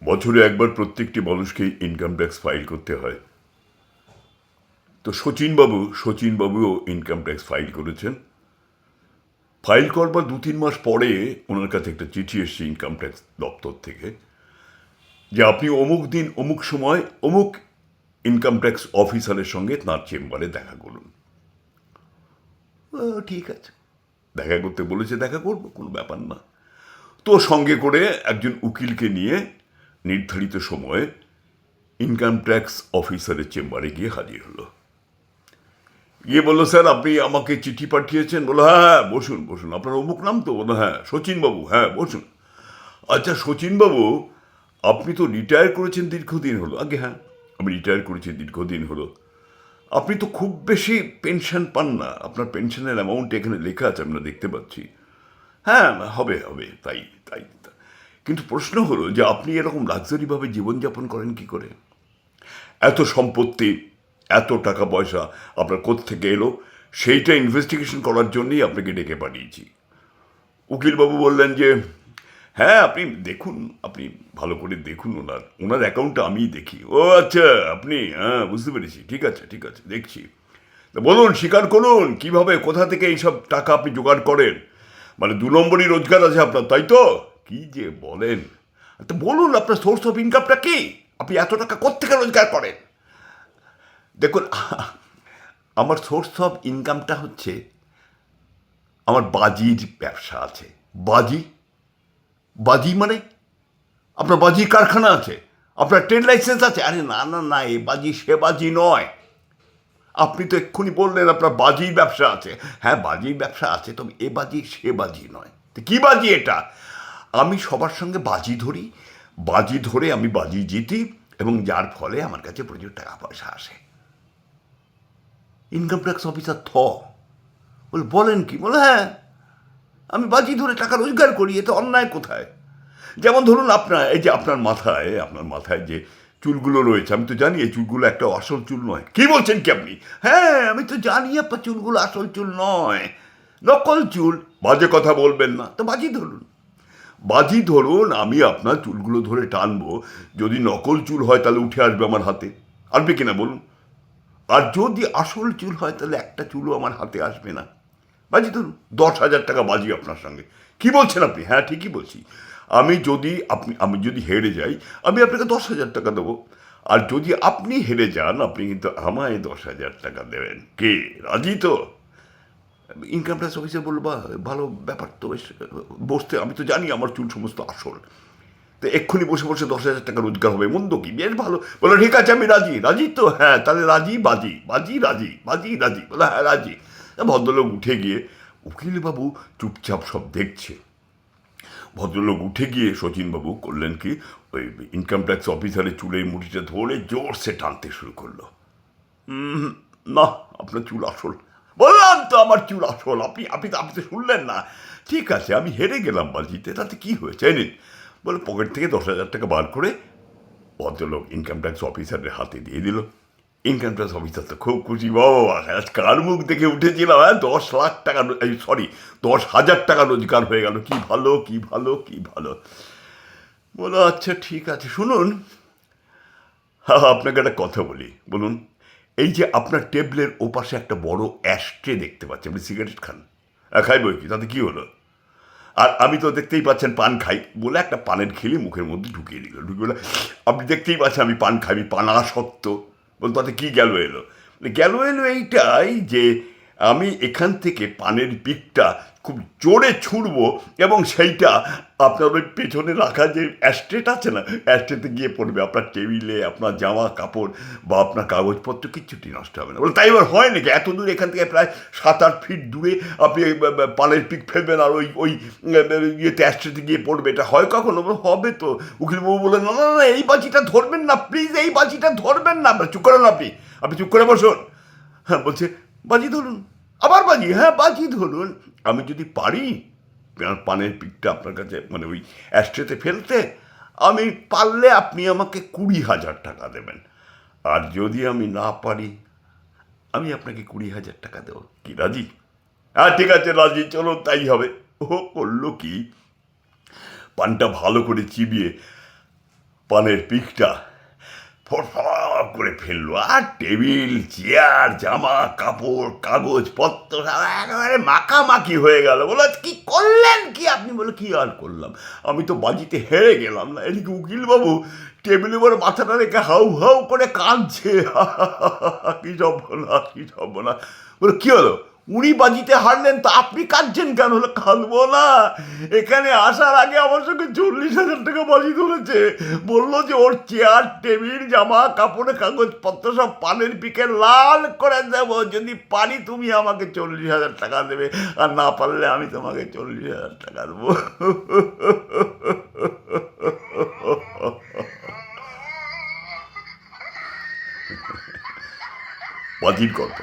বছরে একবার প্রত্যেকটি মানুষকে ইনকাম ট্যাক্স ফাইল করতে হয়। তো শচীনবাবুও ইনকাম ট্যাক্স ফাইল করেছেন। ফাইল করবার 2-3 মাস পরে ওনার কাছে একটা চিঠি এসছে ইনকাম ট্যাক্স দপ্তর থেকে, যে আপনি অমুক দিন অমুক সময় অমুক ইনকাম ট্যাক্স অফিসারের সঙ্গে তাঁর চেম্বারে দেখা করুন। ঠিক আছে, দেখা করতে বলেছে, দেখা করবো, কোনো ব্যাপার না। তো সঙ্গে করে একজন উকিলকে নিয়ে নির্ধারিত সময়ে ইনকাম ট্যাক্স অফিসারের চেম্বারে গিয়ে হাজির হলো। গিয়ে বললো, স্যার আপনি আমাকে চিঠি পাঠিয়েছেন। বললো, হ্যাঁ বসুন বসুন, আপনার অমুক নাম তো? বললো, হ্যাঁ শচীনবাবু, হ্যাঁ বসুন। আচ্ছা শচীনবাবু, আপনি তো রিটায়ার করেছেন দীর্ঘদিন হলো। আগে হ্যাঁ, আমি রিটায়ার করেছি দীর্ঘদিন হলো। আপনি তো খুব বেশি পেনশন পান না, আপনার পেনশনের অ্যামাউন্ট এখানে লেখা আছে, আমরা দেখতে পাচ্ছি। হ্যাঁ হবে হবে, তাই তাই। কিন্তু প্রশ্ন হলো যে আপনি এরকম লাক্সারিভাবে জীবনযাপন করেন কি করে? এত সম্পত্তি, এত টাকা পয়সা আপনার কোত্থেকে এলো, সেইটা ইনভেস্টিগেশন করার জন্যই আপনাকে ডেকে পাঠিয়েছি। উকিলবাবু বললেন যে হ্যাঁ আপনি দেখুন, আপনি ভালো করে দেখুন, ওনার অ্যাকাউন্টটা আমিই দেখি। ও আচ্ছা, আপনি, হ্যাঁ বুঝতে পেরেছি, ঠিক আছে ঠিক আছে, দেখছি। তা বলুন, স্বীকার করুন, কিভাবে কোথা থেকে এইসব টাকা আপনি জোগাড় করেন? মানে 2 নম্বরই রোজগার আছে আপনার, তাই তো? কি যে বলেন! তো বলুন আপনার সোর্স অফ ইনকামটা কি? আপনি এত টাকা কোত্থেকে রোজগার করেন? দেখুন, আমার সোর্স অফ ইনকামটা হচ্ছে, আমার বাজির ব্যবসা আছে। বাজি? বাজি মানে? আপনার বাজির কারখানা আছে? আপনার ট্রেড লাইসেন্স আছে? আরে না না না, এ বাজি সে বাজি নয়। আপনি তো এক্ষুনি বললেন আপনার বাজির ব্যবসা আছে। হ্যাঁ বাজির ব্যবসা আছে, তবে এ বাজি সে বাজি নয়। তো কী বাজি এটা? আমি সবার সঙ্গে বাজি ধরি, বাজি ধরে আমি বাজি জিতি, এবং যার ফলে আমার কাছে প্রচুর টাকা পয়সা আসে। ইনকাম ট্যাক্স অফিসার বলেন কি? বলে হ্যাঁ, আমি বাজি ধরে টাকা রোজগার করি, এতে অন্যায় কোথায়? যেমন ধরুন এই যে আপনার মাথায় যে চুলগুলো রয়েছে, আমি তো জানি এই চুলগুলো একটা আসল চুল নয়। কি বলছেন কি আপনি? হ্যাঁ আমি তো জানি আপনার চুলগুলো আসল চুল নয়, নকল চুল। বাজে কথা বলবেন না। তো বাজি ধরুন আমি আপনার চুলগুলো ধরে টানবো, যদি নকল চুল হয় তাহলে উঠে আসবে আমার হাতে। আসবে কিনা বলুন? আর যদি আসল চুল হয় তাহলে একটা চুলও আমার হাতে আসবে না। বাজি ধরুন 10,000 টাকা বাজি আপনার সঙ্গে। কি বলছেন আপনি? হ্যাঁ ঠিকই বলছি। আমি যদি হেরে যাই, আমি আপনাকে 10,000 টাকা দেবো। আর যদি আপনি হেরে যান, আপনি কিন্তু আমায় 10,000 টাকা দেবেন। কে রাজি তো? ইনকাম ট্যাক্স অফিসার বলল, বা ভালো ব্যাপার তো, বেশ বসতে, আমি তো জানি আমার চুল সমস্ত আসল, তো এক্ষুনি বসে বসে 10,000 টাকা রোজগার হবে, মন্দ কি, বেশ ভালো। বলো ঠিক আছে, আমি রাজি। রাজি তো? হ্যাঁ তাহলে রাজি, বাজি বাজি রাজি, বাজি রাজি। বলো হ্যাঁ রাজি। ভদ্রলোক উঠে গিয়ে, উকিলবাবু চুপচাপ সব দেখছে, ভদ্রলোক উঠে গিয়ে শচীনবাবু করলেন কি, ওই ইনকাম ট্যাক্স অফিসারের চুলের মুঠিটা ধরে জোরসে টানতে শুরু করলো। না, আপনার চুল আসল। বললাম তো আমার চুল আসল। আপনি তো শুনলেন না। ঠিক আছে, আমি হেরে গেলাম বাজিতে, তাতে কি হয়েছে, নিন। বলে পকেট থেকে 10,000 টাকা বার করে ভদ্রলোক ইনকাম ট্যাক্স অফিসারের হাতে দিয়ে দিল। ইনকাম ট্যাক্স অফিসার তো খুব খুশি। বাবা আজ কার মুখ দেখে উঠেছিলাম, হ্যাঁ 10,00,000 টাকা, সরি 10,000 টাকা রোজগার হয়ে গেল। কি ভালো কি ভালো কি ভালো। বলো আচ্ছা ঠিক আছে, শুনুন, হ্যাঁ আপনাকে একটা কথা বলি। বলুন, এই যে আপনার টেবিলের ওপাশে একটা বড় অ্যাশট্রে দেখতে পাচ্ছি, আপনি সিগারেট খান? খাই বই কি, তাতে কি হলো? আর আমি তো দেখতেই পাচ্ছেন পান খাই, বলে একটা পানের খিলি মুখের মধ্যে ঢুকিয়ে দিল। ঢুকিয়ে বলে, আপনি দেখতেই পাচ্ছেন আমি পান খাই, আমি পানাসক্ত। বল তাতে কি গেল এলো? গেল এলো এইটাই যে আমি এখান থেকে পানের পিকটা খুব জোরে ছুঁড়বো, এবং সেইটা আপনার ওই পেছনে রাখা যে অ্যাস্ট্রেট আছে না, অ্যাস্ট্রেতে গিয়ে পড়বে। আপনার টেবিলে আপনার জামা কাপড় বা আপনার কাগজপত্র কিচ্ছুটি নষ্ট হবে না। বলে তাই এবার হয় নাকি? এত দূর, এখান থেকে প্রায় 7-8 ফিট দূরে আপনি পানের পিক ফেলবেন, আর ওই ইয়েতে অ্যাস্ট্রেতে গিয়ে পড়বে, এটা হয় কখনো? হবে তো। উকিলবাবু বললেন, না না না, এই বাজিটা ধরবেন না প্লিজ, এই বাজিটা ধরবেন না। চুপ করেন আপনি চুপ করে বসুন। হ্যাঁ বলছে, বাজি ধরুন। আবার বাজি? হ্যাঁ বাজি ধরুন। আমি যদি পারি পানের পিকটা আপনার কাছে, মানে ওই অ্যাস্ট্রেতে ফেলতে, আমি পারলে আপনি আমাকে 20,000 টাকা দেবেন। আর যদি আমি না পারি, আমি আপনাকে 20,000 টাকা দেবো। কি রাজি? হ্যাঁ ঠিক আছে রাজি, চলো তাই হবে। ও করলো কি, পানটা ভালো করে চিবিয়ে পানের পিকটা ফরফর করে ফেললো, আর টেবিল চেয়ার জামা কাপড় কাগজপত্র সব একেবারে মাখামাখি হয়ে গেল। বলো কি করলেন কি আপনি? বলে কি আর করলাম, আমি তো বাজিতে হেরে গেলাম না। এদিকে উকিলবাবু টেবিলের উপর মাথাটা রেখে হাউ হাউ করে কাঁদছে, কি সর্বনাশ কি সর্বনাশ। বলে কি হলো, উনি বাজিতে হারলেন তো আপনি কাঁদছেন কেন? হলো কাঁদবো না, এখানে আসার আগে আমার সঙ্গে 40,000 টাকা বাজি ধরেছে, বললো যে ওর চেয়ার টেবিল জামা কাপড় কাগজপত্র সব পানের পিকে লাল করে দেব, যদি পারি তুমি আমাকে 40,000 টাকা দেবে, আর না পারলে আমি তোমাকে 40,000 টাকা দেবো। বাজির গল্প।